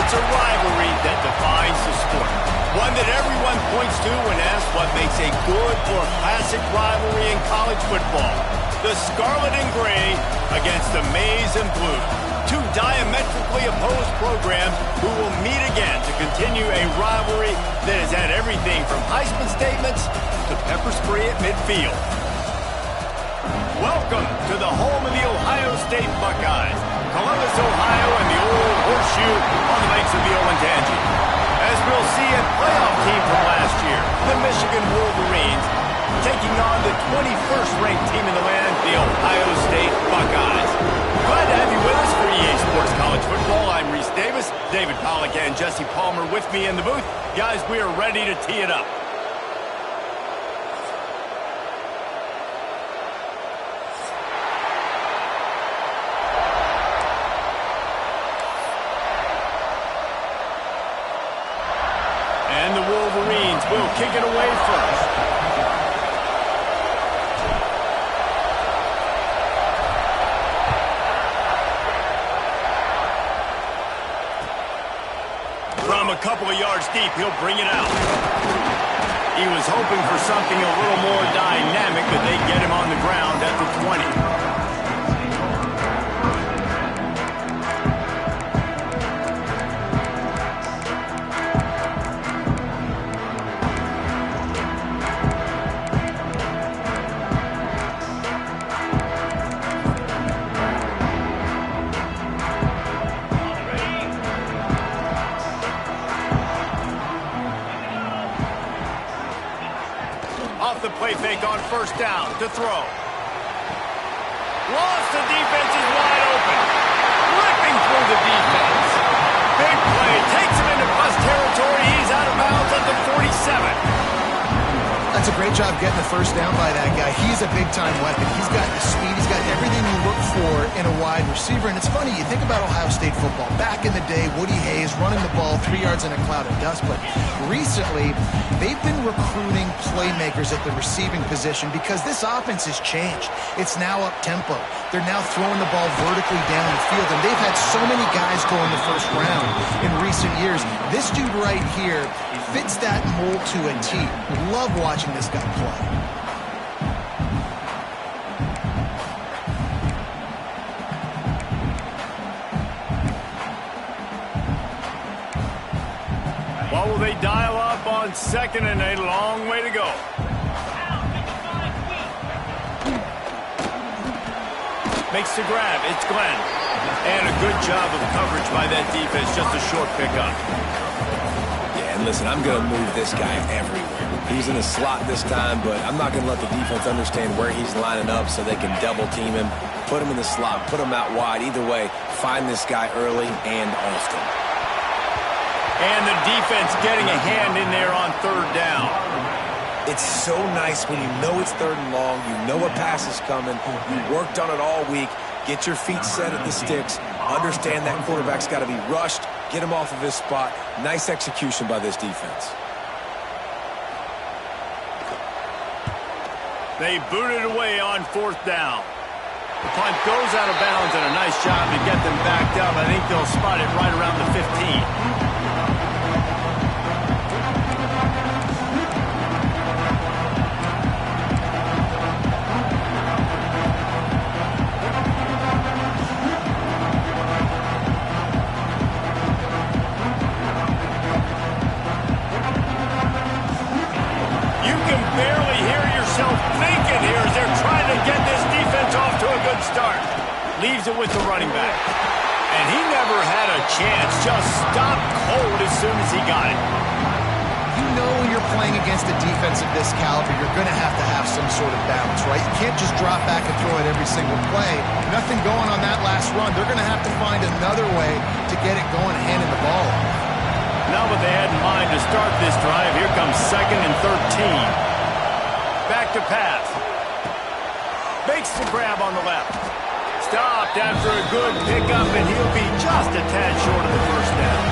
It's a rivalry that defines the sport. One that everyone points to when asked what makes a good or classic rivalry in college football. The Scarlet and Gray against the Maize and Blue. Two diametrically opposed programs who will meet again to continue a rivalry that has had everything from Heisman statements to pepper spray at midfield. Welcome to the home of the Ohio State Buckeyes, Columbus, Ohio, and the old horseshoe on the banks of the Olentangy. As we'll see, a playoff team from last year, the Michigan Wolverines, taking on the 21st ranked team in the land, the Ohio State Buckeyes. Glad to have you with us for EA Sports College Football. I'm Reese Davis, David Pollack and Jesse Palmer with me in the booth. Guys, we are ready to tee it up. And the Wolverines will kick it away first. From a couple of yards deep, he'll bring it out. He was hoping for something a little more dynamic, but they get him on the ground at the 20. Off the play fake on first down to throw. Lost, the defense is wide open. Ripping through the defense. Big play, takes him into bust territory. He's out of bounds at the 47. That's a great job getting the first down by that guy. He's a big-time weapon. He's got the speed. He's got everything you look for in a wide receiver. And it's funny, you think about Ohio State football. Back in the day, Woody Hayes running the ball 3 yards in a cloud of dust. But recently, they've been recruiting playmakers at the receiving position because this offense has changed. It's now up-tempo. They're now throwing the ball vertically down the field. And they've had so many guys go in the first round in recent years. This dude right here fits that mold to a T. Love watching this guy play. What will they dial up on second and a long way to go? Makes the grab. It's Glenn. And a good job of coverage by that defense. Just a short pickup. And listen, I'm going to move this guy everywhere. He's in the slot this time, but I'm not going to let the defense understand where he's lining up so they can double team him, put him in the slot, put him out wide. Either way, find this guy early and often. And the defense getting a hand in there on third down. It's so nice when you know it's third and long, you know a pass is coming, you worked on it all week, get your feet set at the sticks, understand that quarterback's got to be rushed, get him off of his spot. Nice execution by this defense. They boot it away on fourth down. The punt goes out of bounds, and a nice job to get them backed up. I think they'll spot it right around the 15. Thinking here as they're trying to get this defense off to a good start. Leaves it with the running back. And he never had a chance. Just stopped cold as soon as he got it. You know when you're playing against a defense of this caliber, you're going to have some sort of balance, right? You can't just drop back and throw it every single play. Nothing going on that last run. They're going to have to find another way to get it going, handing the ball off. Not what they had in mind to start this drive. Here comes 2nd and 13. Back to pass. Makes the grab on the left. Stopped after a good pickup, and he'll be just a tad short of the first down.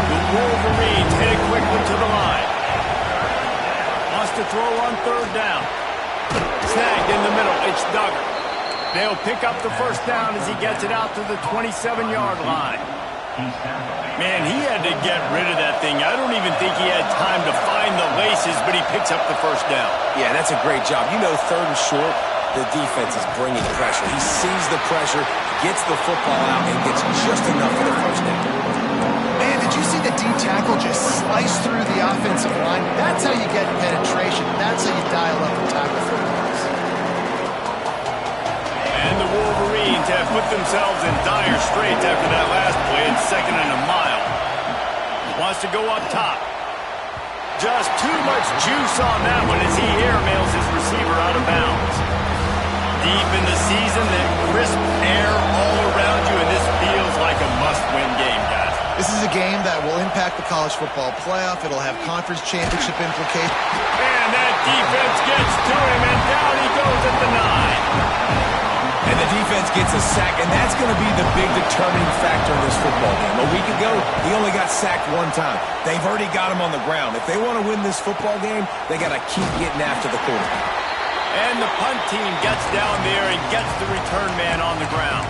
The Wolverines headed quickly to the line. Wants to throw on third down. Snagged in the middle. It's Duggar. They'll pick up the first down as he gets it out to the 27-yard line. Man, he had to get rid of that thing. I don't even think he had time to find the laces, but he picks up the first down. Yeah, that's a great job. You know, 3rd and short, the defense is bringing pressure. He sees the pressure, gets the football out, and gets just enough for the first down. Man, did you see the D tackle just slice through the offensive line? That's how you get penetration. That's how you dial up the tackle footballs. And the Wolverines have put themselves in dire straits after that last play. It's 2nd and a mile. Wants to go up top. Just too much juice on that one as he airmails his receiver out of bounds. Deep in the season, that crisp air all around you, and this feels like a must-win game, guys. This is a game that will impact the college football playoff. It'll have conference championship implications. And that defense gets to him, and down he goes at the 9. And the defense gets a sack, and that's going to be the big determining factor in this football game. A week ago, he only got sacked 1 time. They've already got him on the ground. If they want to win this football game, they got to keep getting after the quarterback. And the punt team gets down there and gets the return man on the ground.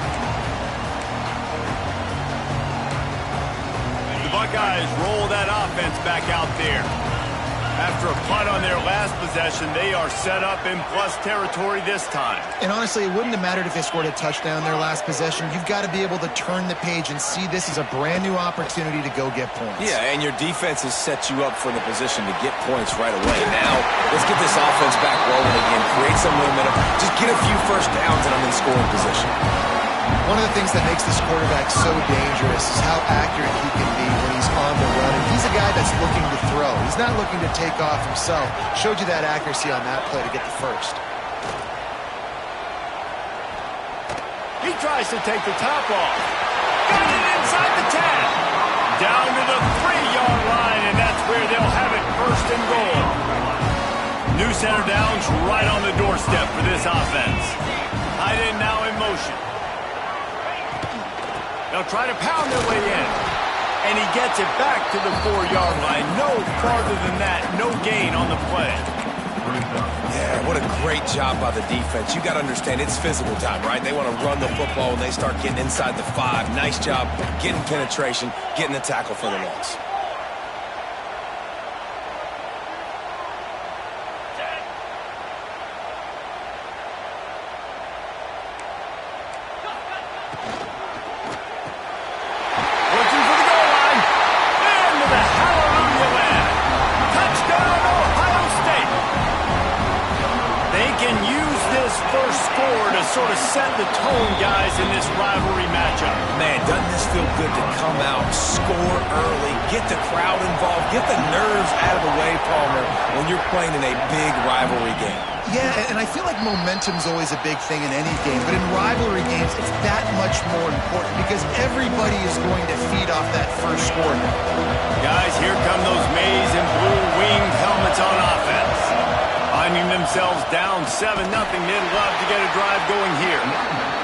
The Buckeyes roll that offense back out there. After a punt on their last possession, they are set up in plus territory this time. And honestly, it wouldn't have mattered if they scored a touchdown their last possession. You've got to be able to turn the page and see this as a brand new opportunity to go get points. Yeah, and your defense has set you up for the position to get points right away. Now, let's get this offense back rolling again, create some momentum, just get a few first downs and I'm in scoring position. One of the things that makes this quarterback so dangerous is how accurate he can be when he's on the run. And he's a guy that's looking to throw. He's not looking to take off himself. Showed you that accuracy on that play to get the first. He tries to take the top off. Got it inside the 10. Down to the 3-yard line, and that's where they'll have it 1st and goal. New center downs right on the doorstep for this offense. Tight end now in motion. They'll try to pound their way in. And he gets it back to the 4-yard line. No farther than that. No gain on the play. Yeah, what a great job by the defense. You got to understand, it's physical time, right? They want to run the football when they start getting inside the 5. Nice job getting penetration, getting the tackle for the loss. Sort of set the tone, guys, in this rivalry matchup. Man, doesn't this feel good to come out, score early, get the crowd involved, get the nerves out of the way, Palmer, when you're playing in a big rivalry game? Yeah, and I feel like momentum's always a big thing in any game, but in rivalry games, it's that much more important because everybody is going to feed off that first score. Guys, here come those maize and blue winged helmets on offense. Finding themselves down 7-0, they'd love to get a drive going here.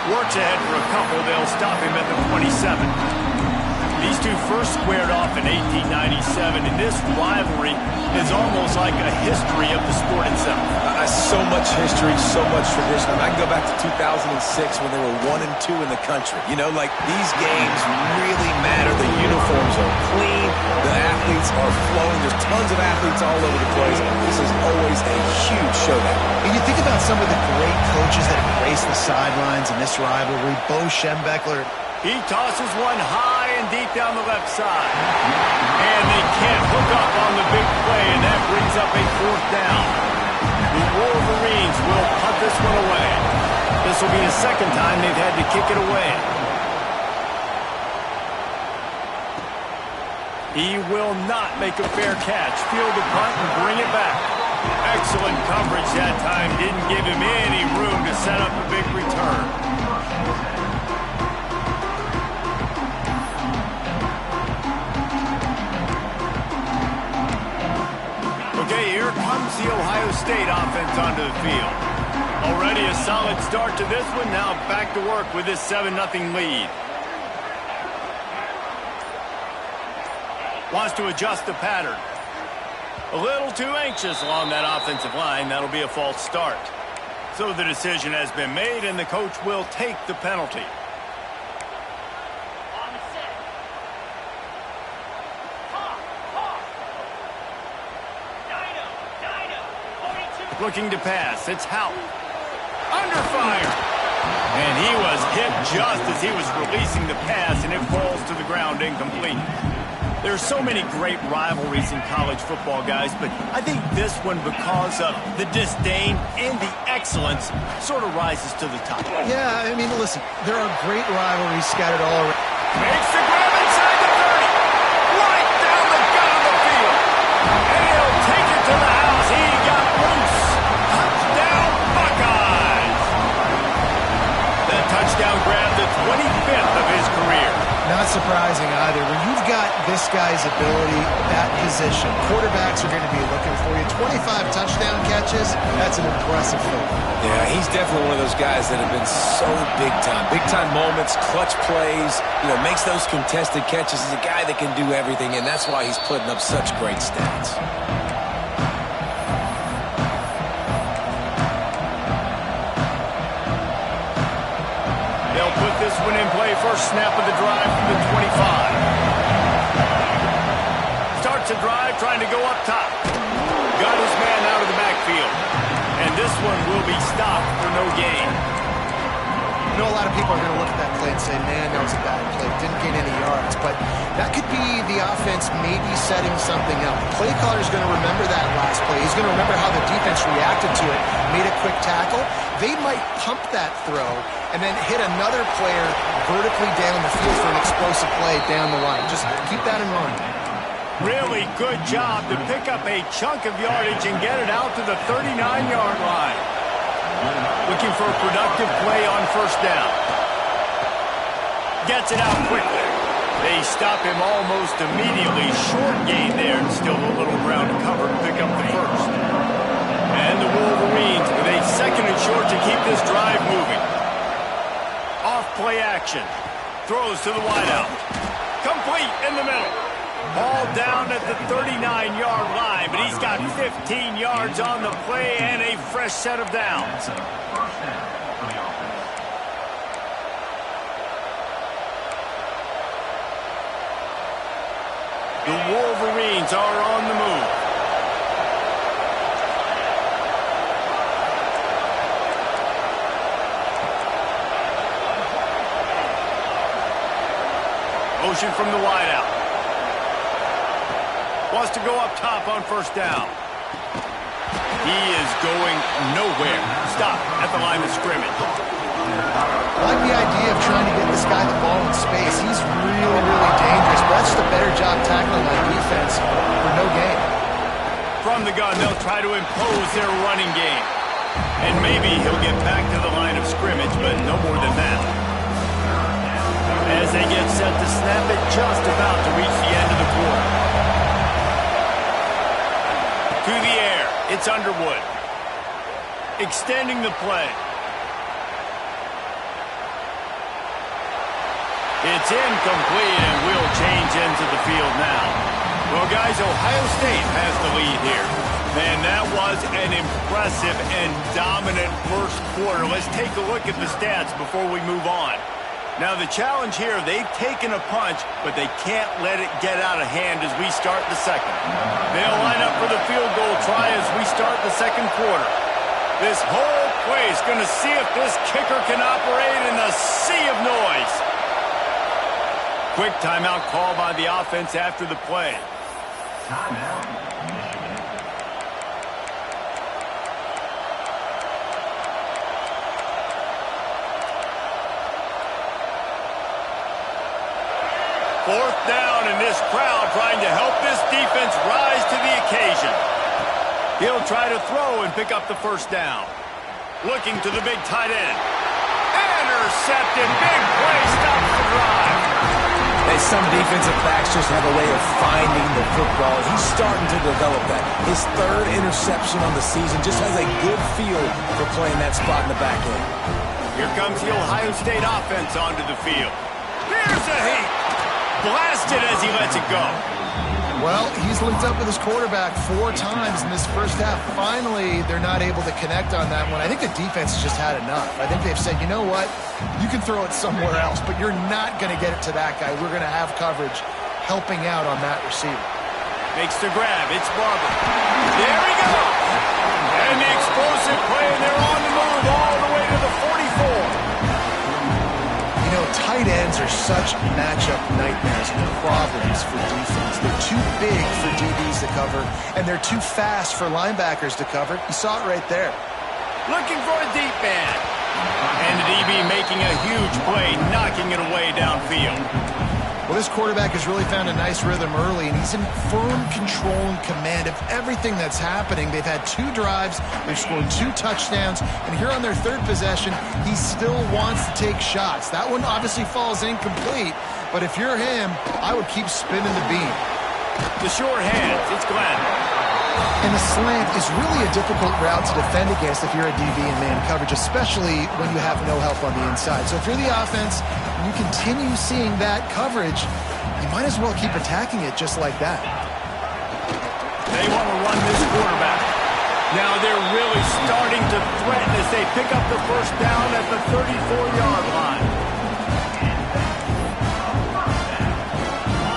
Works ahead for a couple, they'll stop him at the 27. These two first squared off in 1897, and this rivalry is almost like a history of the sport itself. So much history, so much tradition. I can go back to 2006 when they were 1 and 2 in the country. You know, like, these games really matter. The uniforms are clean. The athletes are flowing. There's tons of athletes all over the place. This is always a huge showdown. And you think about some of the great coaches that have graced the sidelines in this rivalry. Bo Schembechler. He tosses one high and deep down the left side. And they can't hook up on the big play, and that brings up a 4th down. The Wolverines will punt this one away. This will be the 2nd time they've had to kick it away. He will not make a fair catch. Field the punt and bring it back. Excellent coverage that time. Didn't give him any room to set up a big return. Okay, here comes the Ohio State offense onto the field. Already a solid start to this one. Now back to work with this 7-0 lead. Wants to adjust the pattern. A little too anxious along that offensive line. That'll be a false start. So the decision has been made, and the coach will take the penalty. Looking to pass. It's Howe. Under fire. And he was hit just as he was releasing the pass, and it falls to the ground incomplete. There's so many great rivalries in college football, guys, but I think this one, because of the disdain and the excellence, sort of rises to the top. Yeah, I mean, listen, there are great rivalries scattered all around. Makes the grab inside the 30. Right down the gut of the field. And he'll take it to the house. He got loose. Touchdown, Buckeyes. That touchdown grabbed the 25th of his career. Not surprising either. When you've got this guy's ability, that position, quarterbacks are going to be looking for you. 25 touchdown catches, that's an impressive feat. Yeah, he's definitely one of those guys that have been so big time. Big time moments, clutch plays, makes those contested catches. He's a guy that can do everything, and that's why he's putting up such great stats. They'll put this one in play. First snap of the drive from the 25. Starts a drive trying to go up top. Got his man out of the backfield. And this one will be stopped for no gain. I know a lot of people are going to look at that play and say, man, that was a bad play. Didn't gain any yards. But that could be the offense maybe setting something up. The play caller is going to remember that last play. He's going to remember how the defense reacted to it, made a quick tackle. They might pump that throw and then hit another player vertically down the field for an explosive play down the line. Just keep that in mind. Really good job to pick up a chunk of yardage and get it out to the 39-yard line. Looking for a productive play on first down. Gets it out quickly. They stop him almost immediately. Short gain there, and still a little ground to cover to pick up the first. And the Wolverines with a second and short to keep this drive moving. Off play action. Throws to the wideout. Complete in the middle. Ball down at the 39-yard line, but he's got 15 yards on the play and a fresh set of downs. The Wolverines are on the move. Motion from the wideout. Wants to go up top on first down. He is going nowhere. Stop at the line of scrimmage. I like the idea of trying to get this guy the ball in space. He's really, really dangerous. But that's just a better job tackling on defense for no gain. From the gun, they'll try to impose their running game. And maybe he'll get back to the line of scrimmage, but no more than that. As they get set to snap it, just about to reach the end of the quarter. To the air, it's Underwood. Extending the play. It's incomplete, and we'll change into the field now. Well, guys, Ohio State has the lead here. Man, that was an impressive and dominant first quarter. Let's take a look at the stats before we move on. Now, the challenge here, they've taken a punch, but they can't let it get out of hand as we start the second. They'll line up for the field goal try as we start the second quarter. This whole play is going to see if this kicker can operate in the sea of noise. Quick timeout call by the offense after the play. Timeout. Fourth down, and this crowd trying to help this defense rise to the occasion. He'll try to throw and pick up the first down. Looking to the big tight end. Intercepted. Big play. Stops the drive. Some defensive backs just have a way of finding the football. He's starting to develop that. His third interception on the season, just has a good feel for playing that spot in the back end. Here comes the Ohio State offense onto the field. Here's a heat. Blasted as he lets it go. Well, he's linked up with his quarterback 4 times in this first half. Finally, they're not able to connect on that one. I think the defense has just had enough. I think they've said, you know what? You can throw it somewhere else, but you're not going to get it to that guy. We're going to have coverage helping out on that receiver. Makes the grab. It's Barber. There he goes. And the are such matchup nightmares and problems for defense. They're too big for DBs to cover, and they're too fast for linebackers to cover. You saw it right there. Looking for a deep man. And the DB making a huge play, knocking it away downfield. Well, this quarterback has really found a nice rhythm early, and he's in firm control and command of everything that's happening. They've had 2 drives, they've scored 2 touchdowns, and here on their 3rd possession, he still wants to take shots. That one obviously falls incomplete, but if you're him, I would keep spinning the beam. The short hands, it's Glenn. And the slant is really a difficult route to defend against if you're a DB in man coverage, especially when you have no help on the inside. So if you're the offense and you continue seeing that coverage, you might as well keep attacking it just like that. They want to run this quarterback. Now they're really starting to threaten as they pick up the first down at the 34-yard line.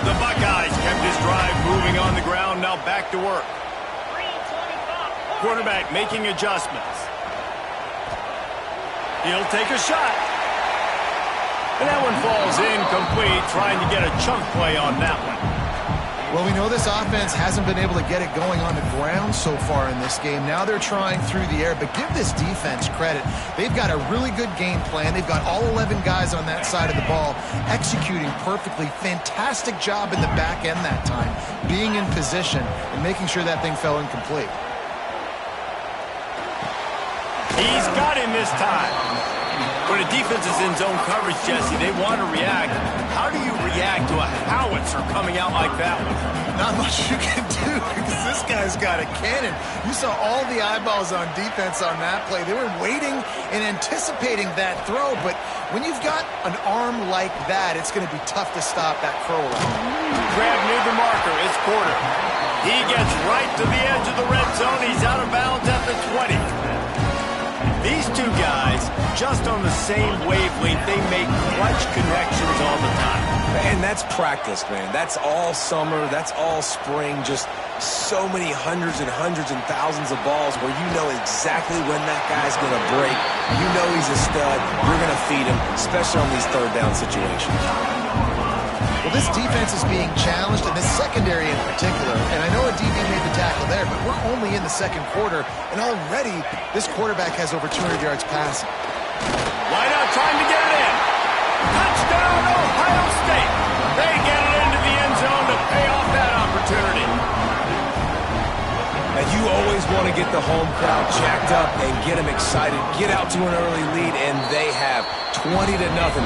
The Buckeyes kept this drive moving on the ground, now back to work. Quarterback making adjustments. He'll take a shot. And that one falls incomplete, trying to get a chunk play on that one. Well, we know this offense hasn't been able to get it going on the ground so far in this game. Now they're trying through the air, but give this defense credit. They've got a really good game plan. They've got all 11 guys on that side of the ball executing perfectly. Fantastic job in the back end that time, being in position and making sure that thing fell incomplete. He's got him this time. When a defense is in zone coverage, Jesse, they want to react. How do you react to a howitzer coming out like that one? Not much you can do because this guy's got a cannon. You saw all the eyeballs on defense on that play. They were waiting and anticipating that throw, but when you've got an arm like that, it's going to be tough to stop that curl route. Grab near the marker. It's Porter. He gets right to the edge of the red zone. He's out of bounds at the 20. These 2 guys, just on the same wavelength, they make clutch connections all the time. And that's practice, man. That's all summer. That's all spring. Just so many hundreds and thousands of balls where you know exactly when that guy's going to break. You know he's a stud. You're going to feed him, especially on these 3rd down situations. Well, this defense is being challenged, and this secondary in particular. And I know a DB made the tackle there, but we're only in the 2nd quarter, and already this quarterback has over 200 yards passing. Wide out, trying to get it in. Touchdown, Ohio State. They get it into the end zone to pay off that opportunity. And you always want to get the home crowd jacked up and get them excited, get out to an early lead, and they have 20-0.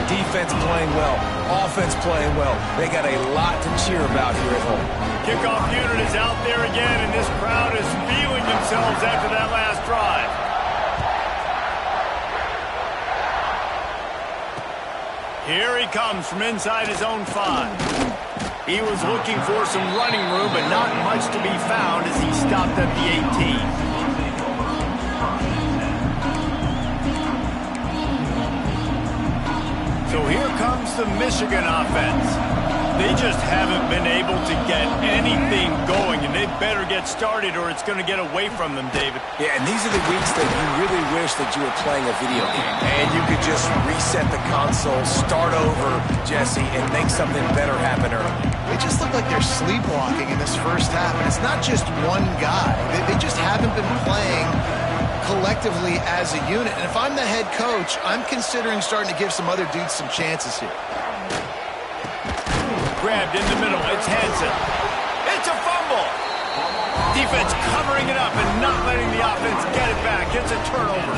Defense playing well, offense playing well. They got a lot to cheer about here at home. Kickoff unit is out there again, and this crowd is feeling themselves after that last drive. Here he comes from inside his own 5. He was looking for some running room, but not much to be found as he stopped at the 18. So here comes the Michigan offense. They just haven't been able to get anything going, and they better get started or it's going to get away from them, David. Yeah, and these are the weeks that you really wish that you were playing a video game and you could just reset the console, start over, Jesse, and make something better happen early. They just look like they're sleepwalking in this first half, and it's not just one guy. They just haven't been playing collectively as a unit. And if I'm the head coach, I'm considering starting to give some other dudes some chances here. Grabbed in the middle. It's Hansen. It's a fumble. Defense covering it up and not letting the offense get it back. It's a turnover.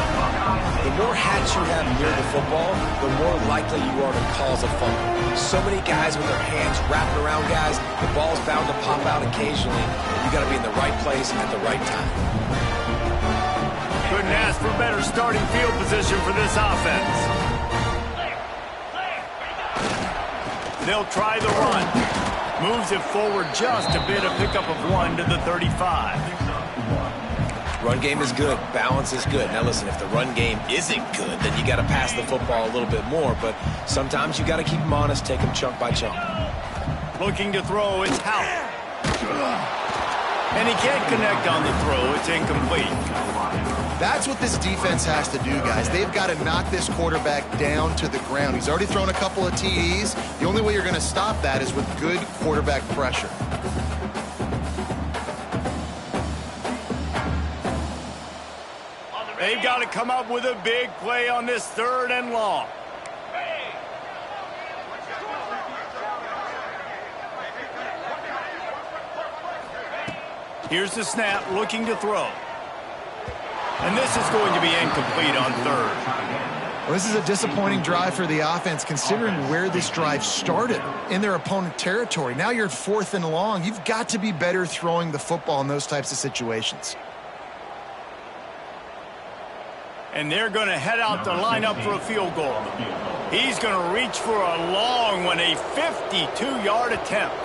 The more hats you have near the football, the more likely you are to cause a fumble. So many guys with their hands wrapped around guys, the ball's bound to pop out occasionally. You got to be in the right place at the right time. Couldn't ask for better starting field position for this offense. They'll try the run. Moves it forward just a bit, a pickup of 1 to the 35. Run game is good. Balance is good. Now listen, if the run game isn't good, then you got to pass the football a little bit more. But sometimes you got to keep them honest, take them chunk by chunk. Looking to throw, it's Howell. And he can't connect on the throw. It's incomplete. That's what this defense has to do, guys. They've got to knock this quarterback down to the ground. He's already thrown a couple of TDs. The only way you're going to stop that is with good quarterback pressure. They've got to come up with a big play on this 3rd and long. Here's the snap, looking to throw. And this is going to be incomplete on 3rd. Well, this is a disappointing drive for the offense, considering where this drive started, in their opponent territory. Now you're 4th and long. You've got to be better throwing the football in those types of situations. And they're going to head out to line up for a field goal. He's going to reach for a long one, a 52-yard attempt.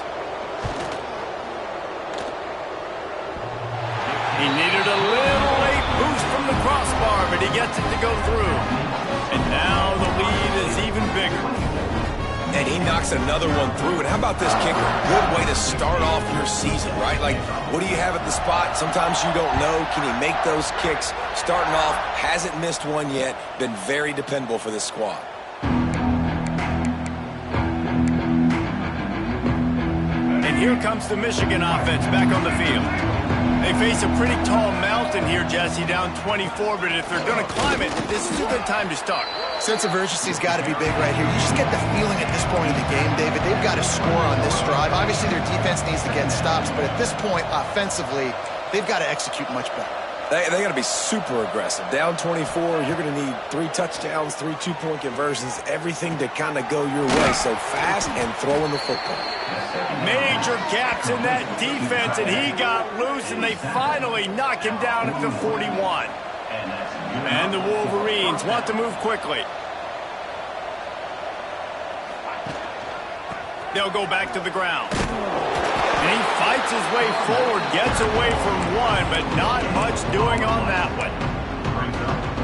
He needed a little late boost from the crossbar, but he gets it to go through. And now the lead is even bigger. And he knocks another one through. And how about this kicker? Good way to start off your season, right? Like, what do you have at the spot? Sometimes you don't know. Can he make those kicks? Starting off, hasn't missed one yet. Been very dependable for this squad. And here comes the Michigan offense back on the field. They face a pretty tall mountain here, Jesse, down 24, but if they're going to climb it, this is a good time to start. Sense of urgency's got to be big right here. You just get the feeling at this point of the game, David, they've got to score on this drive. Obviously, their defense needs to get stops, but at this point, offensively, they've got to execute much better. They got to be super aggressive. Down 24, you're going to need 3 touchdowns, 3 two-point conversions, everything to kind of go your way. So fast and throwing the football. Major gaps in that defense, and he got loose, and they finally knock him down at the 41. And the Wolverines want to move quickly. They'll go back to the ground. And he fights his way forward, gets away from one, but not much doing on that one.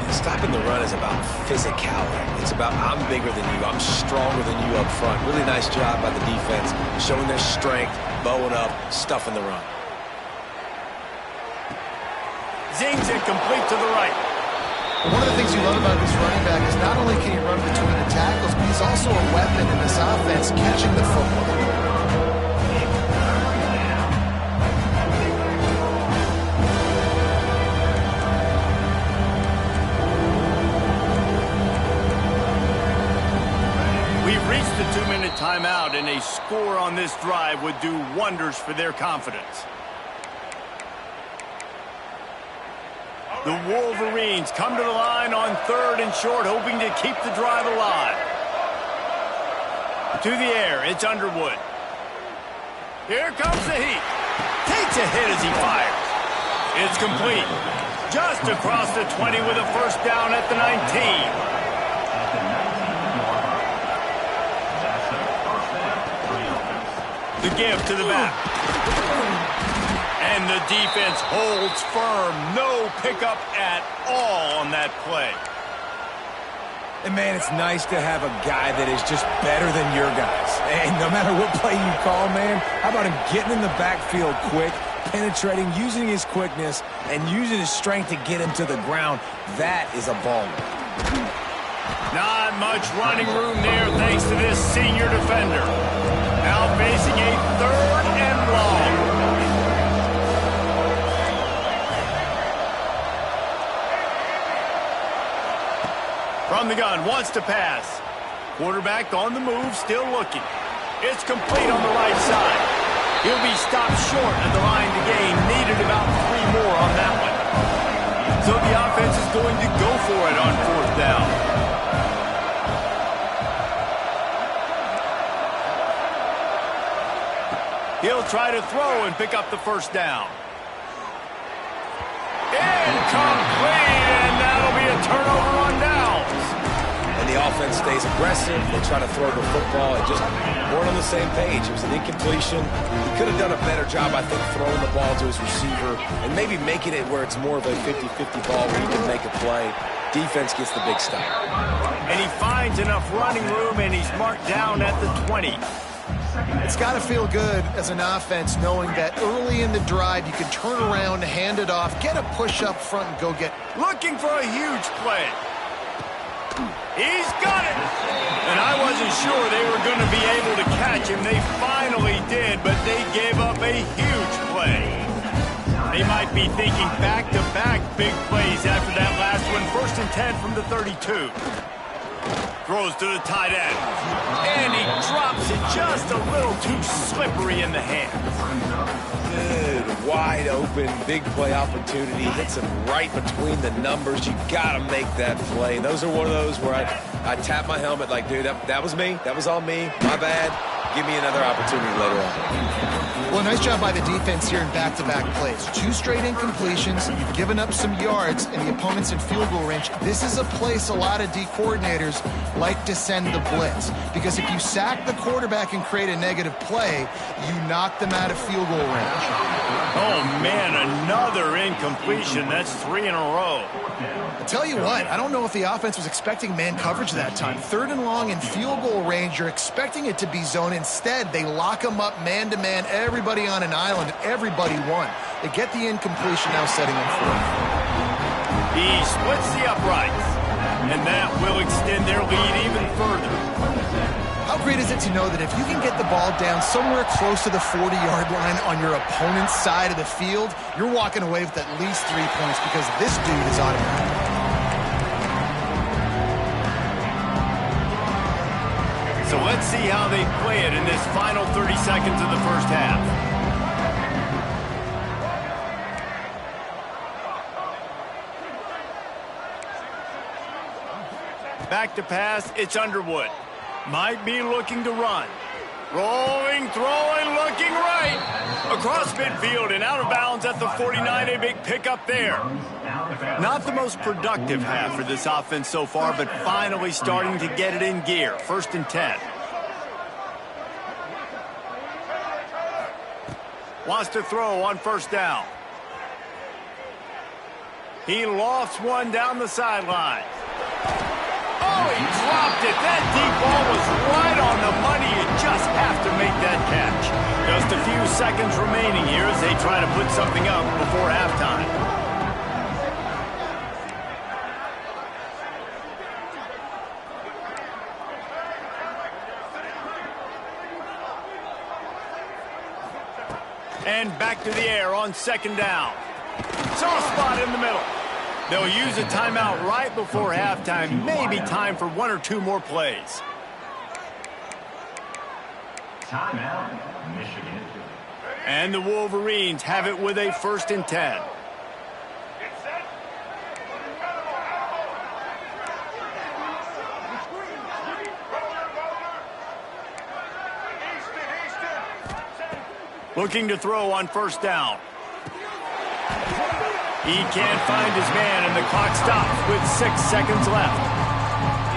Stopping the run is about physicality. It's about I'm bigger than you, I'm stronger than you up front. Really nice job by the defense, showing their strength, bowing up, stuffing the run. Zings it complete to the right. One of the things you love about this running back is not only can he run between the tackles, but he's also a weapon in this offense, catching the football. We've reached the 2-minute timeout, and a score on this drive would do wonders for their confidence. The Wolverines come to the line on 3rd and short, hoping to keep the drive alive. To the air, it's Underwood. Here comes the heat. Takes a hit as he fires. It's complete. Just across the 20 with a first down at the 19. The give to the back. And the defense holds firm. No pickup at all on that play. And, man, it's nice to have a guy that is just better than your guys. And no matter what play you call, man, how about him getting in the backfield quick, penetrating, using his quickness, and using his strength to get him to the ground? That is a baller. Not much running room there thanks to this senior defender. Now facing a 3rd and long. From the gun, wants to pass. Quarterback on the move, still looking. It's complete on the right side. He'll be stopped short at the line to gain. Needed about 3 more on that one. So the offense is going to go for it on 4th down. He'll try to throw and pick up the first down. Incomplete, and that'll be a turnover on downs. And the offense stays aggressive. They try to throw the football and just weren't on the same page. It was an incompletion. He could have done a better job, I think, throwing the ball to his receiver and maybe making it where it's more of a 50-50 ball where he can make a play. Defense gets the big stop. And he finds enough running room, and he's marked down at the 20. It's got to feel good as an offense knowing that early in the drive you can turn around, hand it off, get a push up front, and go get... Looking for a huge play. He's got it! And I wasn't sure they were going to be able to catch him. They finally did, but they gave up a huge play. They might be thinking back-to-back big plays after that last one. 1st and 10 from the 32. Throws to the tight end. And he drops it just a little too slippery in the hands. Good, wide open, big play opportunity. Hits him right between the numbers. You got to make that play. Those are one of those where I tap my helmet like, dude, that was me. That was all me. My bad. Give me another opportunity later on. Well, nice job by the defense here in back-to-back plays. 2 straight incompletions. You've given up some yards, and the opponent's in field goal range. This is a place a lot of D coordinators like to send the blitz, because if you sack the quarterback and create a negative play, you knock them out of field goal range. Oh, man, another incompletion. That's 3 in a row. I tell you what, I don't know if the offense was expecting man coverage that time. 3rd and long in field goal range, you're expecting it to be zone. Instead, they lock them up man-to-man, everybody on an island, and everybody won. They get the incompletion, now setting them forth. He splits the uprights, and that will extend their lead even further. How great is it to know that if you can get the ball down somewhere close to the 40-yard line on your opponent's side of the field, you're walking away with at least 3 points because this dude is automatic. So let's see how they play it in this final 30 seconds of the first half. Back to pass, it's Underwood. Might be looking to run. Rolling, throwing, looking right. Across midfield and out of bounds at the 49. A big pickup there. Not the most productive half for this offense so far, but finally starting to get it in gear. 1st and 10. Wants to throw on 1st down. He lofts one down the sideline. Oh, he dropped it. That deep ball was right on the money. You just have to make that catch. Just a few seconds remaining here as they try to put something up before halftime. And back to the air on 2nd down. Soft spot in the middle. They'll use a timeout right before halftime. Maybe time for 1 or 2 more plays. Timeout, Michigan. And the Wolverines have it with a 1st and 10. Looking to throw on 1st down. He can't find his man, and the clock stops with 6 seconds left.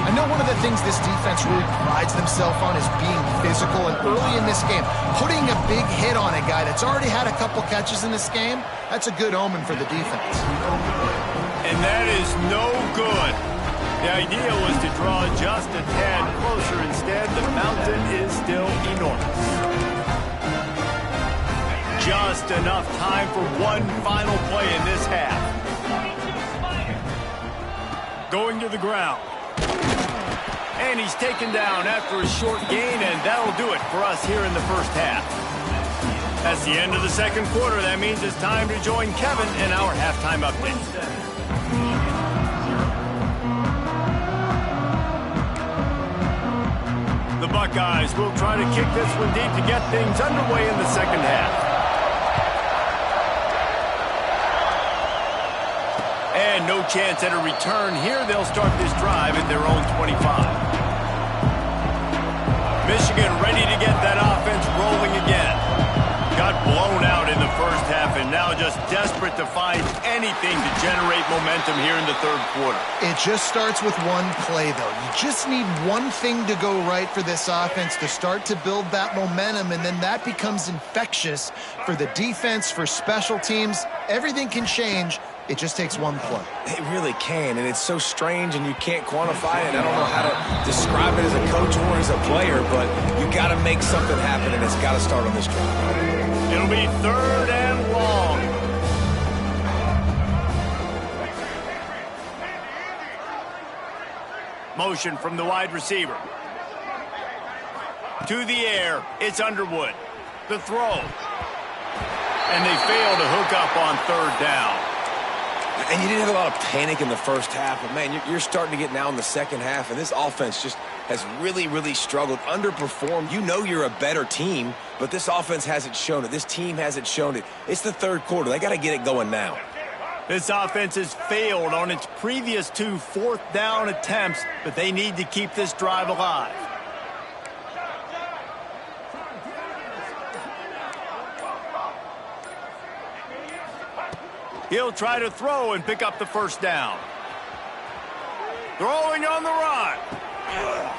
I know one of the things this defense really prides themselves on is being physical, and early in this game, putting a big hit on a guy that's already had a couple catches in this game, that's a good omen for the defense. And that is no good. The idea was to draw just a tad closer. Instead, the mountain is still enormous. Just enough time for one final play in this half. Going to the ground. And he's taken down after a short gain, and that'll do it for us here in the first half. That's the end of the 2nd quarter. That means it's time to join Kevin in our halftime update. The Buckeyes will try to kick this one deep to get things underway in the 2nd half. And no chance at a return here. They'll start this drive at their own 25. Michigan ready to get that offense rolling again. Got blown out in the first half and now just desperate to find anything to generate momentum here in the 3rd quarter. It just starts with one play, though. You just need one thing to go right for this offense to start to build that momentum, and then that becomes infectious for the defense, for special teams. Everything can change It just takes one play. It really can, and it's so strange, and you can't quantify it. I don't know how to describe it as a coach or as a player, but you got to make something happen, and it's got to start on this drive. It'll be 3rd and long. Motion from the wide receiver. To the air, it's Underwood. The throw. And they fail to hook up on 3rd down. And you didn't have a lot of panic in the first half, but, man, you're starting to get now in the second half, and this offense just has really, really struggled, underperformed. You know you're a better team, but this offense hasn't shown it. This team hasn't shown it. It's the 3rd quarter. They got to get it going now. This offense has failed on its previous 2 4th down attempts, but they need to keep this drive alive. He'll try to throw and pick up the 1st down. Throwing on the run.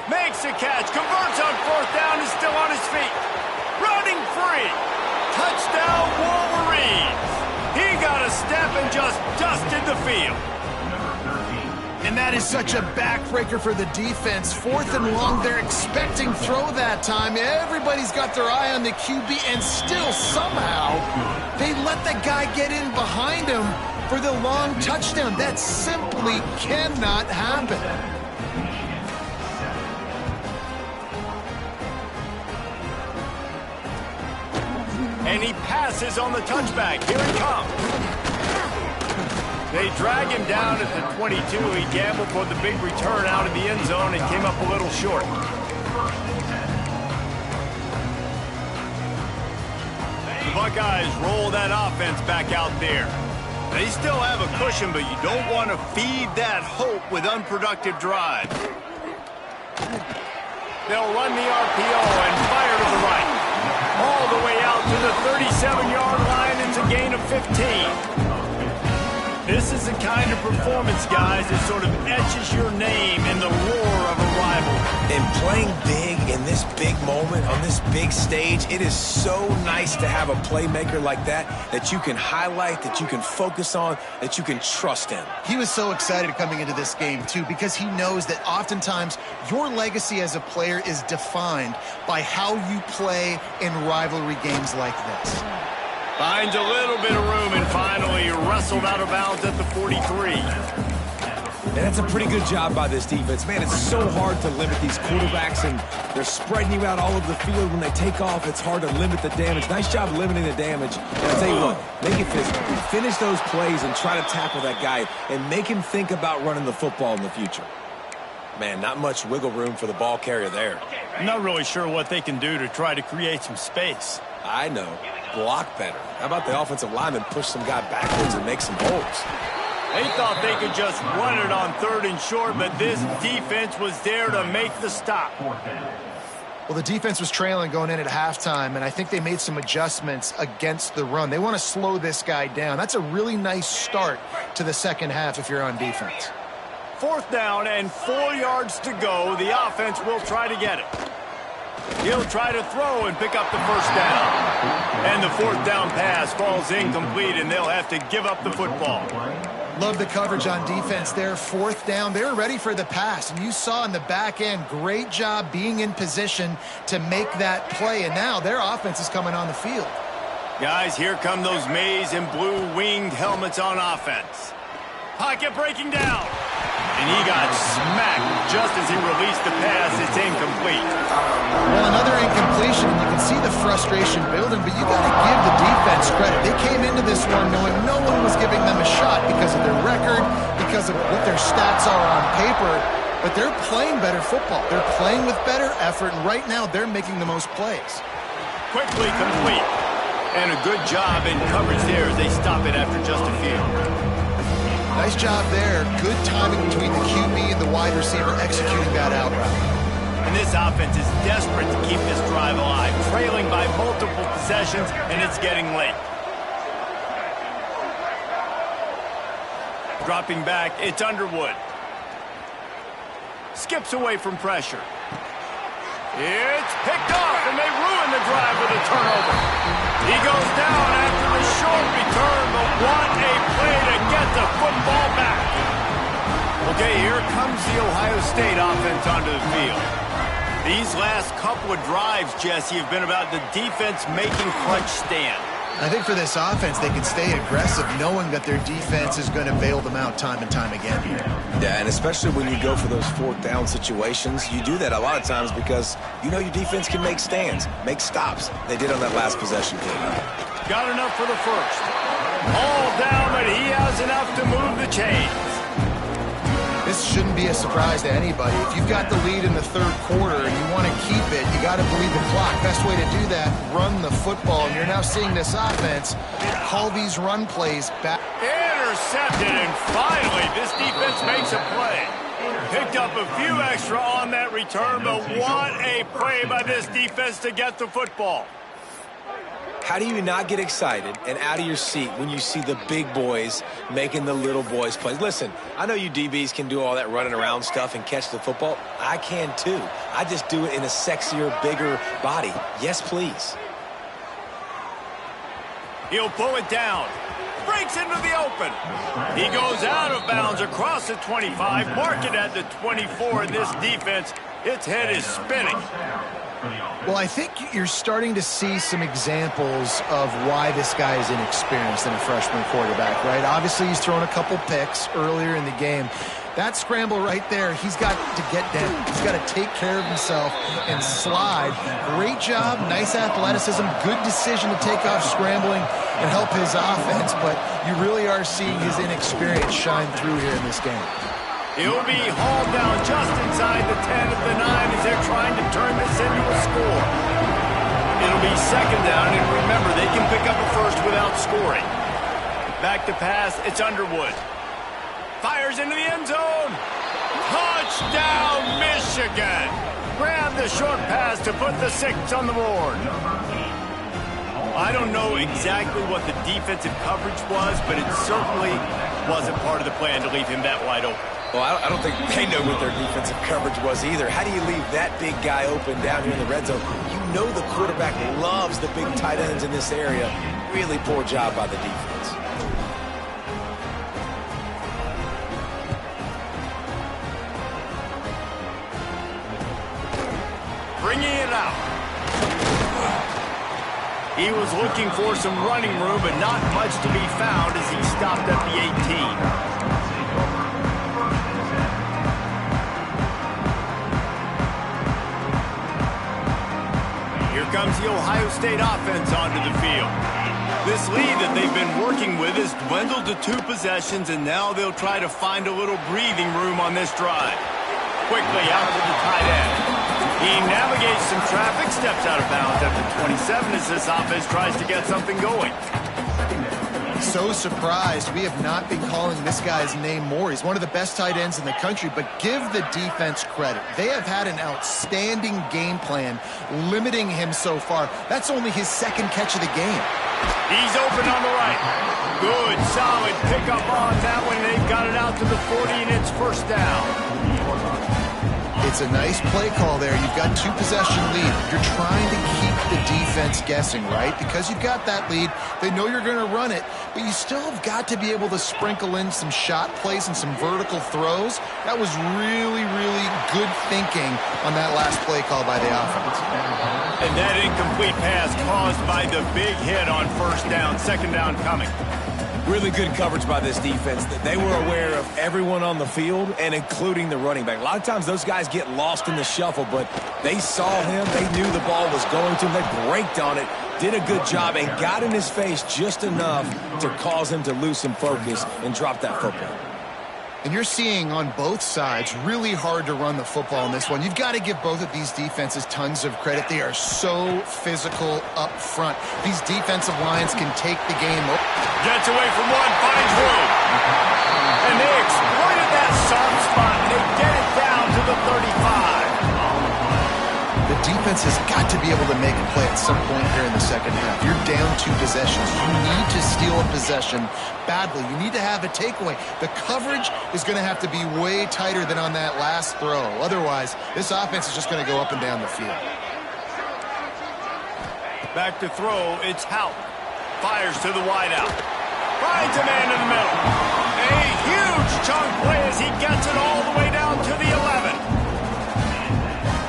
Makes a catch. Converts on 4th down. Is still on his feet. Running free. Touchdown Wolverines. He got a step and just dusted the field. And that is such a backbreaker for the defense. 4th and long, they're expecting throw that time. Everybody's got their eye on the QB, and still somehow they let the guy get in behind him for the long touchdown. That simply cannot happen. And he passes on the touchback. Here he comes. They drag him down at the 22. He gambled for the big return out of the end zone and came up a little short. The Buckeyes roll that offense back out there. They still have a cushion, but you don't want to feed that hope with unproductive drives. They'll run the RPO and fire to the right. All the way out to the 37-yard line. It's a gain of 15. This is the kind of performance, guys, that sort of etches your name in the roar of a rival. And playing big in this big moment, on this big stage, it is so nice to have a playmaker like that you can highlight, that you can focus on, that you can trust in. He was so excited coming into this game, too, because he knows that oftentimes your legacy as a player is defined by how you play in rivalry games like this. Finds a little bit of room and finally wrestled out of bounds at the 43. And that's a pretty good job by this defense. Man, it's so hard to limit these quarterbacks, and they're spreading you out all over the field. When they take off, it's hard to limit the damage. Nice job limiting the damage. And I'll tell you what, make it physical. Finish those plays and try to tackle that guy and make him think about running the football in the future. Man, not much wiggle room for the ball carrier there. I'm not really sure what they can do to try to create some space. I know. Block better. How about the offensive lineman push some guy backwards and make some holes? They thought they could just run it on 3rd and short, but this defense was there to make the stop. Well, the defense was trailing going in at halftime, and I think they made some adjustments against the run. They want to slow this guy down. That's a really nice start to the second half if you're on defense. 4th down and 4 yards to go. The offense will try to get it. He'll try to throw and pick up the 1st down. And the 4th down pass falls incomplete, and they'll have to give up the football. Love the coverage on defense there. 4th down. They were ready for the pass, and you saw in the back end, great job being in position to make that play. And now their offense is coming on the field. Guys, here come those maize and blue winged helmets on offense. Pocket breaking down. And he got smacked just as he released the pass. It's incomplete. Well, another incompletion. You can see the frustration building, but you got to give the defense credit. They came into this one knowing no one was giving them a shot because of their record, because of what their stats are on paper. But they're playing better football. They're playing with better effort, and right now they're making the most plays. Quickly complete. And a good job in coverage there as they stop it after just a few. Nice job there. Good timing between the QB and the wide receiver executing that out route. And this offense is desperate to keep this drive alive, trailing by multiple possessions, and it's getting late. Dropping back, it's Underwood. Skips away from pressure. It's picked off, and they ruin the drive with a turnover. He goes down after the short return, but what a play to get the football back. Okay, here comes the Ohio State offense onto the field. These last couple of drives, Jesse, have been about the defense making clutch stand. I think for this offense, they can stay aggressive knowing that their defense is going to bail them out time and time again here. Yeah, and especially when you go for those fourth down situations, you do that a lot of times because you know your defense can make stands, make stops. They did on that last possession game. Got enough for the first. All down, but he has enough to move the chains. This shouldn't be a surprise to anybody. If you've got the lead in the third quarter and you want to keep it, you got to bleed the clock. Best way to do that, run the football. And you're now seeing this offense call these run plays back. Intercepted, and finally this defense makes a play. Picked up a few extra on that return, but what a play by this defense to get the football. How do you not get excited and out of your seat when you see the big boys making the little boys play? Listen, I know you DBs can do all that running around stuff and catch the football. I can too. I just do it in a sexier, bigger body. Yes, please. He'll pull it down. Breaks into the open. He goes out of bounds across the 25. Mark it at the 24. And this defense, its head is spinning. Well, I think you're starting to see some examples of why this guy is inexperienced in a freshman quarterback, right? Obviously, he's thrown a couple picks earlier in the game. That scramble right there, he's got to get down. He's got to take care of himself and slide. Great job, nice athleticism, good decision to take off scrambling and help his offense, but you really are seeing his inexperience shine through here in this game. He'll be hauled down just inside the 10 of the 9 as they're trying to turn this into a score. It'll be second down, and remember, they can pick up a first without scoring. Back to pass, it's Underwood. Fires into the end zone. Touchdown, Michigan. Grab the short pass to put the 6 on the board. I don't know exactly what the defensive coverage was, but it certainly wasn't part of the plan to leave him that wide open. Well, I don't think they know what their defensive coverage was either. How do you leave that big guy open down here in the red zone? You know the quarterback loves the big tight ends in this area. Really poor job by the defense. Bringing it out. He was looking for some running room, but not much to be found as he stopped at the 18. Here comes the Ohio State offense onto the field. This lead that they've been working with has dwindled to 2 possessions, and now they'll try to find a little breathing room on this drive. Quickly out to the tight end. He navigates some traffic, steps out of bounds at the 27 as this offense tries to get something going. So surprised we have not been calling this guy's name more. He's one of the best tight ends in the country, but give the defense credit. They have had an outstanding game plan limiting him so far. That's only his 2nd catch of the game. He's open on the right. Good, solid pickup on that one. They've got it out to the 40, and it's first down. It's a nice play call there. You've got 2-possession lead. You're trying to keep the defense guessing, right? Because you've got that lead. They know you're going to run it, but you still have got to be able to sprinkle in some shot plays and some vertical throws. That was really, really good thinking on that last play call by the offense. And that incomplete pass caused by the big hit on first down, 2nd down coming. Really good coverage by this defense. They were aware of everyone on the field and including the running back. A lot of times those guys get lost in the shuffle, but they saw him. They knew the ball was going to him. They braked on it, did a good job, and got in his face just enough to cause him to lose some focus and drop that football. And you're seeing on both sides really hard to run the football in this one. You've got to give both of these defenses tons of credit. They are so physical up front. These defensive lines can take the game. Gets away from one, finds room. And they exploited that soft spot, and they get it down to the 35. The defense offense has got to be able to make a play at some point here in the second half. You're down 2 possessions. You need to steal a possession badly. You need to have a takeaway. The coverage is going to have to be way tighter than on that last throw. Otherwise, this offense is just going to go up and down the field. Back to throw, it's Hout. Fires to the wideout. Finds a man in the middle. A huge chunk play as he gets it all the way down to the 11.